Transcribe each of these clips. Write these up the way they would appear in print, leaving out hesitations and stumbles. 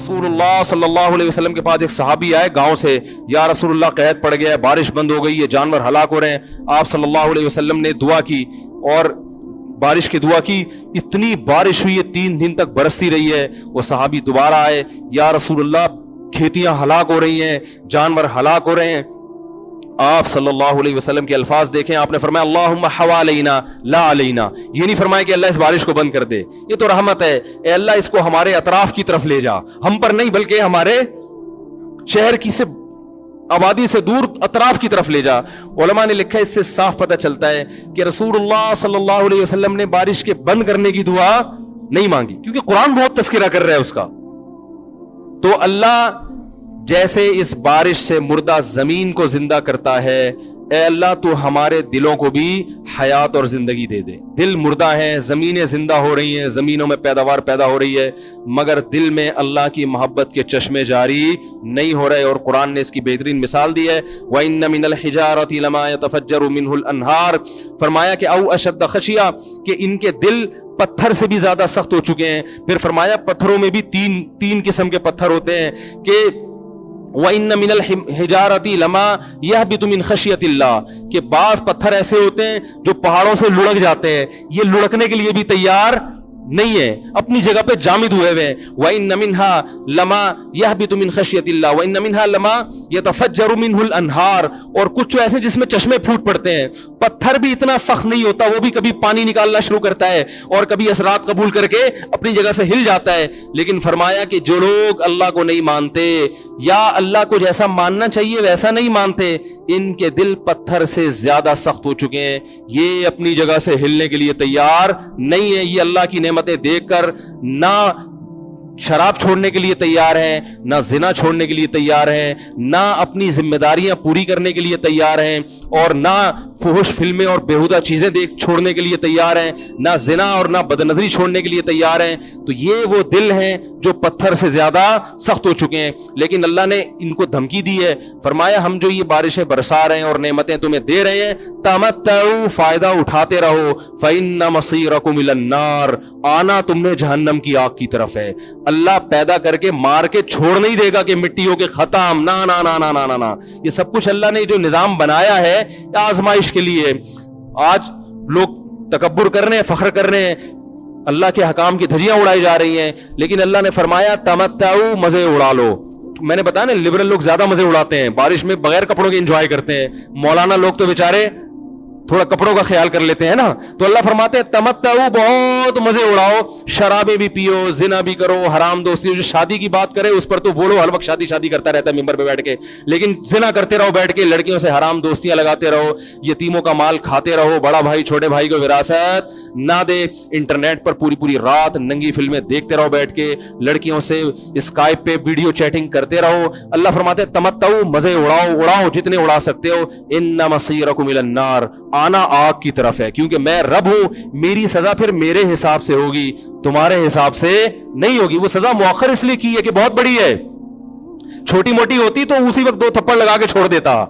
رسول اللہ صلی اللہ علیہ وسلم کے پاس ایک صحابی آئے گاؤں سے، یا رسول اللہ قحط پڑ گیا ہے، بارش بند ہو گئی ہے، جانور ہلاک ہو رہے ہیں۔ آپ صلی اللہ علیہ وسلم نے دعا کی اور بارش کی دعا کی، اتنی بارش ہوئی ہے 3 دن تک برستی رہی ہے۔ وہ صحابی دوبارہ آئے، یا رسول اللہ کھیتیاں ہلاک ہو رہی ہیں، جانور ہلاک ہو رہے ہیں۔ آپ صلی اللہ علیہ وسلم کے الفاظ دیکھیں، آپ نے فرمایا اللہم حوالینا لا علینا، یہ نہیں فرمایا کہ اللہ اس بارش کو بند کر دے، یہ تو رحمت ہے، اے اللہ اس کو ہمارے اطراف کی طرف لے جا، ہم پر نہیں بلکہ ہمارے شہر کی سے آبادی سے دور اطراف کی طرف لے جا۔ علماء نے لکھا ہے اس سے صاف پتہ چلتا ہے کہ رسول اللہ صلی اللہ علیہ وسلم نے بارش کے بند کرنے کی دعا نہیں مانگی، کیونکہ قرآن بہت تذکرہ کر رہا ہے اس کا۔ تو اللہ جیسے اس بارش سے مردہ زمین کو زندہ کرتا ہے، اے اللہ تو ہمارے دلوں کو بھی حیات اور زندگی دے دے۔ دل مردہ ہیں، زمینیں زندہ ہو رہی ہیں، زمینوں میں پیداوار پیدا ہو رہی ہے، مگر دل میں اللہ کی محبت کے چشمے جاری نہیں ہو رہے، اور قرآن نے اس کی بہترین مثال دی ہے۔ وَإِنَّ مِنَ الْحِجَارَةِ لَمَا يَتَفَجَّرُ مِنْهُ الْأَنْهَارُ، فرمایا کہ او اشد خشیہ، کہ ان کے دل پتھر سے بھی زیادہ سخت ہو چکے ہیں۔ پھر فرمایا پتھروں میں بھی تین قسم کے پتھر ہوتے ہیں کہ وَإِنَّ مِنَ الْحِجَارَةِ لَمَا يَهْبِطُ مِنْ خَشْيَةِ اللَّهِ، کہ بعض پتھر ایسے ہوتے ہیں جو پہاڑوں سے لڑک جاتے ہیں، یہ لڑکنے کے لیے بھی تیار نہیں ہے، اپنی جگہ پہ جامد ہوئے ہوئے ہیں۔ وَإِنَّ مِنْهَا لَمَا يَهْبِطُ مِنْ خَشْيَةِ اللَّهِ وَإِنَّ مِنْهَا لَمَا يَتَفَجَّرُ مِنْهُ الْأَنْهَارُ، اور کچھ تو ایسے جس میں چشمے پھوٹ پڑتے ہیں۔ پتھر بھی اتنا سخت نہیں ہوتا، وہ بھی کبھی پانی نکالنا شروع کرتا ہے اور کبھی اثرات قبول کر کے اپنی جگہ سے ہل جاتا ہے۔ لیکن فرمایا کہ جو لوگ اللہ کو نہیں مانتے یا اللہ کو جیسا ماننا چاہیے ویسا نہیں مانتے، ان کے دل پتھر سے زیادہ سخت ہو چکے ہیں، یہ اپنی جگہ سے ہلنے کے لیے تیار نہیں ہے۔ یہ اللہ کی نعمتیں دیکھ کر نہ شراب چھوڑنے کے لیے تیار ہیں، نہ زنا چھوڑنے کے لیے تیار ہیں، نہ اپنی ذمہ داریاں پوری کرنے کے لیے تیار ہیں، اور نہ فحش فلمیں اور بیہودہ چیزیں چھوڑنے کے لیے تیار ہیں، نہ زنا اور نہ بدنظری چھوڑنے کے لیے تیار ہیں۔ تو یہ وہ دل ہیں جو پتھر سے زیادہ سخت ہو چکے ہیں۔ لیکن اللہ نے ان کو دھمکی دی ہے، فرمایا ہم جو یہ بارشیں برسا رہے ہیں اور نعمتیں تمہیں دے رہے ہیں، تمتعوا، فائدہ اٹھاتے رہو، فإن مصيركم إلى النار، آنا تم نے جہنم کی آگ کی طرف ہے۔ اللہ پیدا کر کے مار کے چھوڑ نہیں دے گا کہ مٹی ہو کے ختم، نہ نہ نہ نہ نہ نہ، یہ سب کچھ اللہ نے جو نظام بنایا ہے آزمائش کے لیے۔ آج لوگ تکبر کر رہے ہیں، فخر کر رہے ہیں، اللہ کے حکام کی دھجیاں اڑائی جا رہی ہیں، لیکن اللہ نے فرمایا تمتعوا، مزے اڑا لو۔ میں نے بتایا نا لبرل لوگ زیادہ مزے اڑاتے ہیں، بارش میں بغیر کپڑوں کے انجوائے کرتے ہیں، مولانا لوگ تو بیچارے تھوڑا کپڑوں کا خیال کر لیتے ہیں نا۔ تو اللہ فرماتے ہیں تمتعوا، بہت مزے اڑاؤ، شرابیں بھی پیو، زنا بھی کرو، حرام دوستی، جو شادی کی بات کرے اس پر تو بولو، ہر وقت شادی شادی کرتا رہتا ہے ممبر پہ بیٹھ کے، لیکن زنا کرتے رہو بیٹھ کے، لڑکیوں سے حرام دوستیاں لگاتے رہو، یتیموں کا مال کھاتے رہو، بڑا بھائی چھوٹے بھائی کو وراثت نہ دے، انٹرنیٹ پر پوری رات ننگی فلمیں دیکھتے رہو بیٹھ کے، لڑکیوں سے اسکائپ پہ ویڈیو چیٹنگ کرتے رہو۔ اللہ فرماتے ہیں تمتعوا، مزے اڑاؤ جتنے اڑا سکتے ہو، ان مصیرکم الی النار، آنا آگ کی طرف ہے، کیونکہ میں رب ہوں، میری سزا پھر میرے حساب سے ہوگی، تمہارے حساب سے نہیں ہوگی۔ وہ سزا مؤخر اس لیے کی ہے کہ بہت بڑی ہے، چھوٹی موٹی ہوتی تو اسی وقت 2 تھپڑ لگا کے چھوڑ دیتا،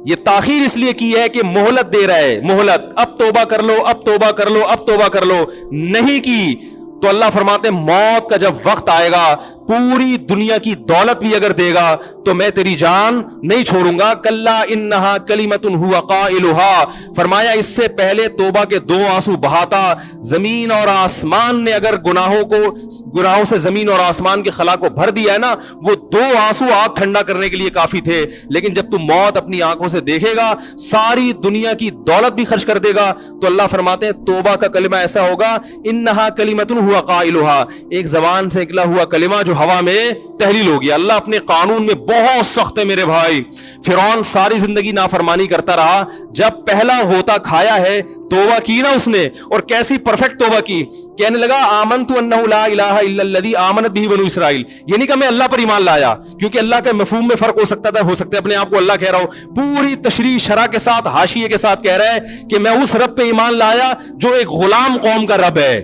یہ تاخیر اس لیے کی ہے کہ مہلت دے رہا ہے، مہلت، اب توبہ کر لو، اب توبہ کر لو، اب توبہ کر لو، نہیں کی تو اللہ فرماتے ہیں موت کا جب وقت آئے گا، پوری دنیا کی دولت بھی اگر دے گا تو میں تیری جان نہیں چھوڑوں گا۔ کلا انہا کلمۃ ہوا قائلھا، فرمایا اس سے پہلے توبہ کے 2 آنسو بہاتا، زمین اور آسمان نے اگر گناہوں سے زمین اور آسمان کے خلا کو بھر دیا ہے نا، وہ 2 آنسو آگ ٹھنڈا کرنے کے لیے کافی تھے، لیکن جب تم موت اپنی آنکھوں سے دیکھے گا، ساری دنیا کی دولت بھی خرچ کر دے گا، تو اللہ فرماتے ہیں توبہ کا کلمہ ایسا ہوگا، انہا کلمۃ ہوا قائلھا، ایک زبان سے نکلا ہوا کلمہ جو ہوا میں تحلیل ہو گیا۔ اللہ اپنے قانون میں بہت سخت ہے میرے بھائی۔ فرعون ساری زندگی نافرمانی کرتا رہا، جب پہلا غوطہ کھایا ہے توبہ کی نا اس نے، اور کیسی پرفیکٹ توبہ کی، کہنے لگا آمنت انہ لا الہ الا الذی آمنت بہ بنو اسرائیل، یہ نہیں کہ میں اللہ پر ایمان لایا، کیونکہ اللہ کے مفہوم میں فرق ہو سکتا ہے اپنے آپ کو اللہ کہہ رہا ہو، پوری تشریح شرح کے ساتھ حاشیے کے ساتھ کہہ رہا ہے کہ میں اس رب پہ ایمان لایا جو ایک غلام قوم کا رب ہے،